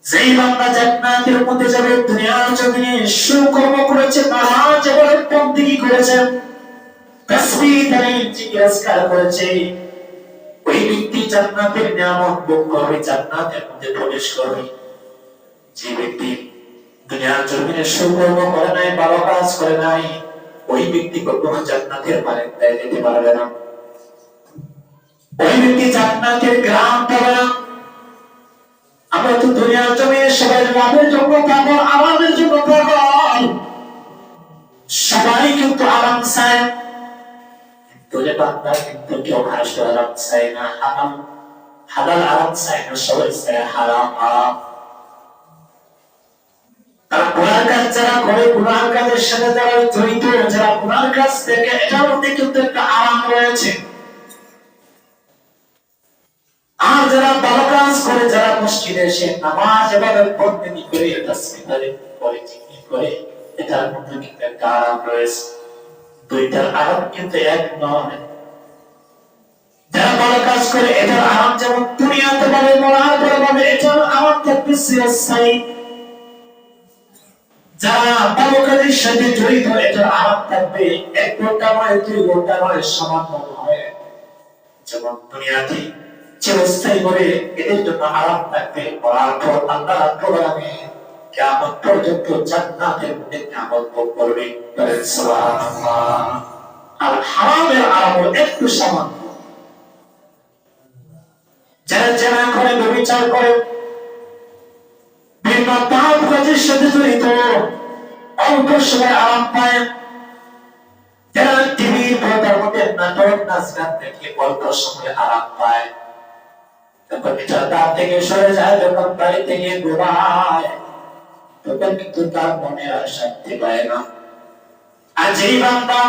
যেই বান্দা জান্নাতের মধ্যে যাবে, দুনিয়ার জমিনে সুকর্ম করেছে, নামাজ ইবাদত বন্দেগী করেছে, তাসবিহ তাহলিল জিকির আজকার করেছে, ওই ব্যক্তি জান্নাতের নিয়ামত ভোগ করবে, জান্নাতের মধ্যে প্রবেশ করবে। যে ব্যক্তি দুনিয়ার জমিনে সুকর্ম করে নাই, ভালো কাজ করে নাই, ওই ব্যক্তি কখনো জান্নাতের বারান্দায় যেতে পারবে না। ওই ব্যক্তি জান্নাতের গ্রাম পাবে না। আমরা তো দুনিয়ার জমিনে সবাই লাভের জন্য পাগল, আরামের জন্য পাগল, সবাই কিন্তু আরাম চায়, কিন্তু বান্দা কিন্তু কেউ হাসতে আরাম চায় না, হালাল আরাম চায় না, সবাই চায় হারাম আরাম। তারা গুনার কাজ যারা করে, গুনার কাজের সাথে যারা জড়িত, যারা গুনার কাজ থেকে, এটার মধ্যে কিন্তু একটা আরাম রয়েছে। আর যারা ভালো কাজ করে, যারা মসজিদে এসে নামাজ ইবাদত বন্দেগী করে, তাসবিহ তাহলিল করে, জিকির করে, এটার মধ্যে কিন্তু একটা আরাম রয়েছে। দুইটার আরাম কিন্তু এক নয়। যারা ভালো কাজ করে, এটার আরাম যেমন দুনিয়াতে পাবে, মরার পরে পাবে, এটার আরাম থাকবে চিরস্থায়ী। যারা ভালো কাজের সাথে জড়িত, এটার আরাম থাকবে 1 ঘন্টা নয়, 2 ঘন্টা নয়, সামান্য নয়। যেমন দুনিয়াতে চিরস্থায়ী করে, এদের জন্য আরাম থাকবে, মরার পর আল্লাহ রাব্বুল আলামিন কিয়ামত পর্যন্ত জান্নাতের মধ্যে নিয়ামত ভোগ করবে। সুবহানাল্লাহ। আর হারামের আরাম একটু সামান্য। যারা জেনা করে, ব্যভিচার করে, বিভিন্ন পাপ কাজের সাথে জড়িত, অল্প সময় আরাম পায়। যারা টিভির পর্দার মধ্যে নাটক নাচ গান দেখে অল্প সময় আরাম পায়, যখন এটা তার থেকে সরে যায়, যখন বাড়ি থেকে ঘুমায়, তখন কিন্তু তার মনে আর শান্তি পায় না। আর যেই বান্দা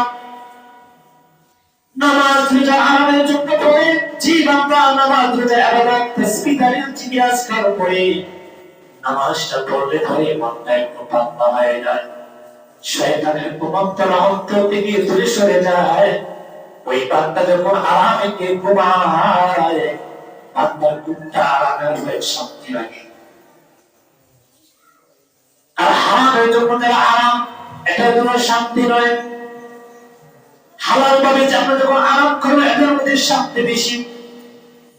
নামাজ রোজা আরামের জন্য পড়ে, যেই বান্দা নামাজ রোজা ইবাদত তাসবিহ তাহলিল জিকির আজকার করে, নামাজটা পড়লে পরে মনটা একটু পাতলা হয়ে যায়, শয়তানের কুমন্ত্রণা অন্তর থেকে দূরে সরে যায়। ওই বান্দা যখন আরামে গিয়ে ঘুমায়, বান্দার ঘুমটা আরামের হয়ে শান্তি লাগে। আর হারামের জন্য যারা আরাম, এটার জন্য শান্তি নয়। হালাল ভাবে আমরা যখন আরাম করবো, এটার মধ্যে শান্তি বেশি।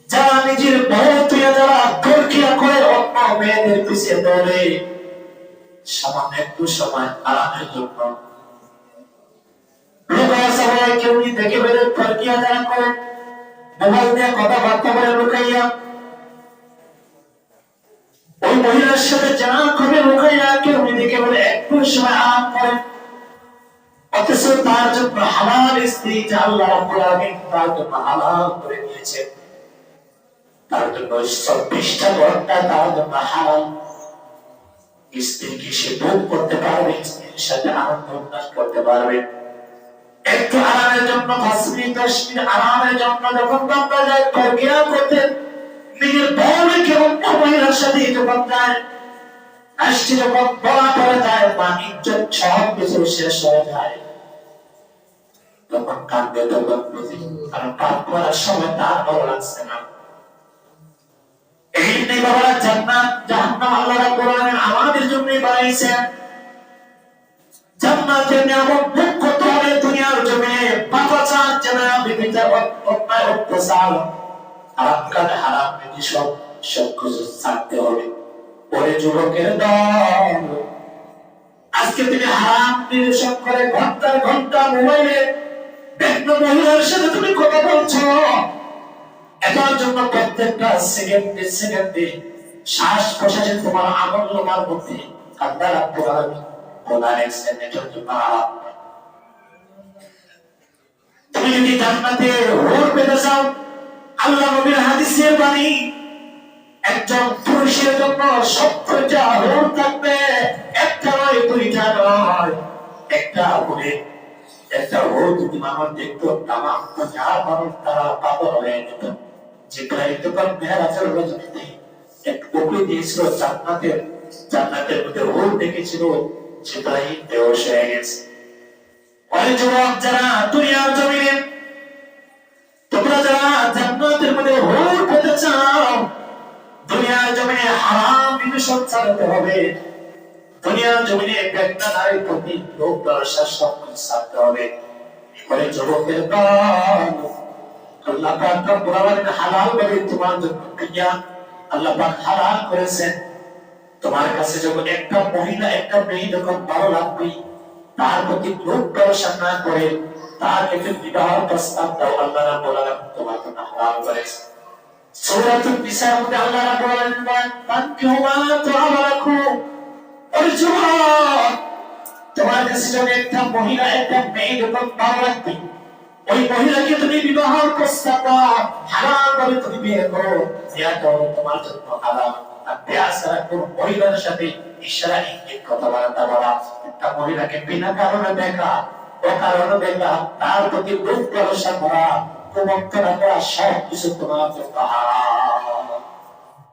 যারা নিজের বউ তুই, যারা প্রক্রিয়া করে অন্য মেয়েদের পিছিয়ে দৌড়ে, সামান্য একটু সময় আরামের জন্য, কেউ দেখে বেড়ে প্রক্রিয়া যারা করে, মোবাইল দিয়ে কথাবার্তা বলে লুকাইয়া, ওই মহিলার সাথে যারা করে লুকাইয়া, কেউ দেখে বেড়ে একটু সময় আরাম করে, অথচ তার জন্য হালাল স্ত্রী যা আল্লাহ রাব্বুল আলামিন তার জন্য হালাল করে দিয়েছে, তার জন্য 24টা ঘন্টা তার জন্য হালাল। স্ত্রীকে সে ভোগ করতে পারবে, স্ত্রীর সাথে আনন্দ উল্লাস করতে পারবে। একটু আরামের জন্য 5 মিনিট 10 মিনিট আরামের জন্য যখন বান্দা যায় প্রক্রিয়া করতে, নিজের বউকে কেমন মহিলার সাথে যখন যায়, আসছে যখন বলা পড়ে যায়, বা ইজ্জত সব কিছু শেষ হয়ে যায়, তখন কাঁদবে, তখন বুঝি, কারণ পাপ করার সময় তার ভালো লাগছে না। এই নেই বাবা, জান্নাত জাহান্নাম আল্লাহ রাব্বুল আলামিন আমাদের জন্যই বানাইছেন। জান্নাতের নিয়ামত ভোগ করতে হলে দুনিয়ার জমিনে পাপাচার, জেনা, ব্যভিচার, অন্যায়, অত্যাচার, হারাম কাজ, হারাম নীতি সব কিছু ছাড়তে হবে। পরে যুবকের দল, আজকে তুমি হারাম নিরসন করে ঘন্টার ঘন্টা মোবাইলে বিভিন্ন মহিলার সাথে তুমি কথা বলছো, এটার জন্য প্রত্যেকটা সেকেন্ডে সেকেন্ডে শ্বাস প্রশ্বাসে তোমার আমল মধ্যে আল্লাহ রাব্বুল আলামিন কোরআন এর এটার জন্য আরাম। তুমি যদি জান্নাতে হুর পেতে চাও, আল্লাহ নবীর হাদিসের বাণী, একজন পুরুষের জন্য 70টা হুর থাকবে, একটা নয়, 2টা নয়। একটা হুর যদি মানুষ দেখতো, তামাম দুনিয়ার মানুষ তারা পাগল হয়ে যেত। জিবরাইল তখন মেরাজের রজনীতে এক বকরি দিয়েছিল, জান্নাতের মধ্যে হুর দেখেছিল, জিবরাইল বেহুশ হয়ে গেছে। ওই যুবক যারা দুনিয়ার জমিনে, তোমরা যারা জান্নাতের মধ্যে হুর পেতে চাও, দুনিয়ার জমিনে হারাম বিদূষণ চালাতে হবে, দুনিয়ার জমিনে একটা নারীর প্রতি লোভ লালসা সব ছাড়তে হবে। এবারে যুবকের দল, আল্লাহ পাক রব্বুল আলামিন হালাল করে তোমার জন্য দুনিয়া আল্লাহ পাক হালাল করেছেন। তোমার কাছে যখন একটা মহিলা একটা মেয়ে যখন ভালো লাগবে, তার প্রতি লোভ লালসা না করে তাকে বিবাহ প্রস্তাব দাও, আল্লাহ রাব্বুল আলামিন তোমার জন্য হালাল করেছেন। সূরাতুন নিসার মধ্যে আল্লাহ রাব্বুল আলামিন বলেন, "ফানকিহু মা তা'আবা লাকুম।" ওই যুবক, তোমার কাছে যখন একটা মহিলা একটা মেয়ে যখন ভালো লাগবে, ওই মহিলাকে তুমি বিবাহ প্রস্তাব দাও, হালাল ভাবে তুমি বিয়ে করো, এটা হলো তোমার জন্য হালাল। আর বিয়ে ছাড়া কোন মহিলার সাথে ইশারা ইঙ্গিত কথাবার্তা বলা, একটা মহিলাকে বিনা কারণে দেখা, অকারণে দেখা, তার প্রতি লোভ লালসা করা, কুমন্ত্রণা করা, সব কিছু তোমার জন্য হারাম।